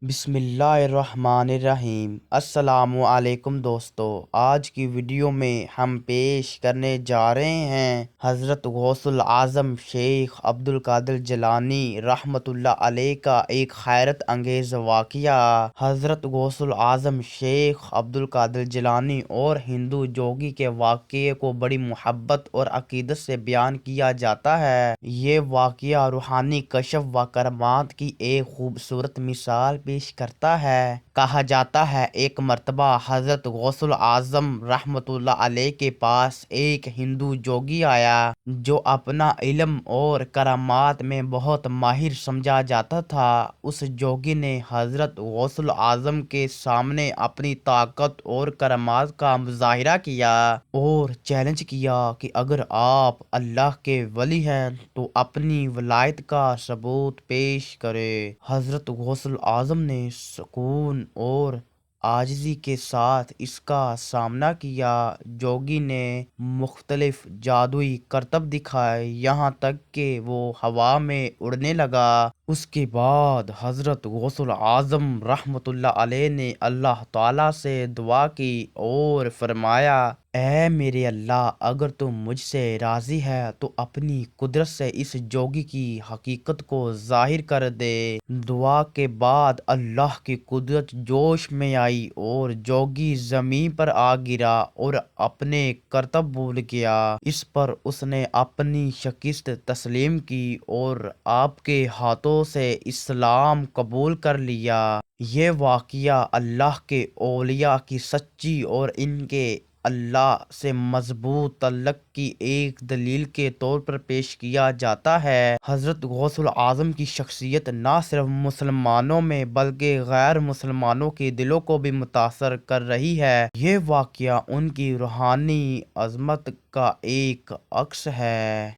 بسم اللہ الرحمن الرحیم۔ السلام علیکم دوستو، آج کی ویڈیو میں ہم پیش کرنے جا رہے ہیں حضرت غوث العظم شیخ عبد القادر جیلانی رحمۃ اللہ علیہ کا ایک حیرت انگیز واقعہ۔ حضرت غوث العظم شیخ عبد القادر جیلانی اور ہندو جوگی کے واقعے کو بڑی محبت اور عقیدت سے بیان کیا جاتا ہے۔ یہ واقعہ روحانی کشف و کرامات کی ایک خوبصورت مثال پیش کرتا ہے۔ کہا جاتا ہے ایک مرتبہ حضرت غوث العظم رحمۃ اللہ علیہ کے پاس ایک ہندو جوگی آیا جو اپنا علم اور کرامات میں بہت ماہر سمجھا جاتا تھا۔ اس جوگی نے حضرت غوث العظم کے سامنے اپنی طاقت اور کرامات کا مظاہرہ کیا اور چیلنج کیا کہ اگر آپ اللہ کے ولی ہیں تو اپنی ولایت کا ثبوت پیش کرے۔ حضرت غوث العظم نے سکون اور عاجزی کے ساتھ اس کا سامنا کیا۔ جوگی نے مختلف جادوئی کرتب دکھائے یہاں تک کہ وہ ہوا میں اڑنے لگا۔ اس کے بعد حضرت غوث العظم رحمۃ اللہ علیہ نے اللہ تعالیٰ سے دعا کی اور فرمایا، اے میرے اللہ، اگر تم مجھ سے راضی ہے تو اپنی قدرت سے اس جوگی کی حقیقت کو ظاہر کر دے۔ دعا کے بعد اللہ کی قدرت جوش میں آئی اور جوگی زمین پر آ گرا اور اپنے کرتب بھول گیا۔ اس پر اس نے اپنی شکست تسلیم کی اور آپ کے ہاتھوں سے اسلام قبول کر لیا۔ یہ واقعہ اللہ کے اولیاء کی سچی اور ان کے اللہ سے مضبوط تعلق کی ایک دلیل کے طور پر پیش کیا جاتا ہے۔ حضرت غوث العظم کی شخصیت نہ صرف مسلمانوں میں بلکہ غیر مسلمانوں کے دلوں کو بھی متاثر کر رہی ہے۔ یہ واقعہ ان کی روحانی عظمت کا ایک عکس ہے۔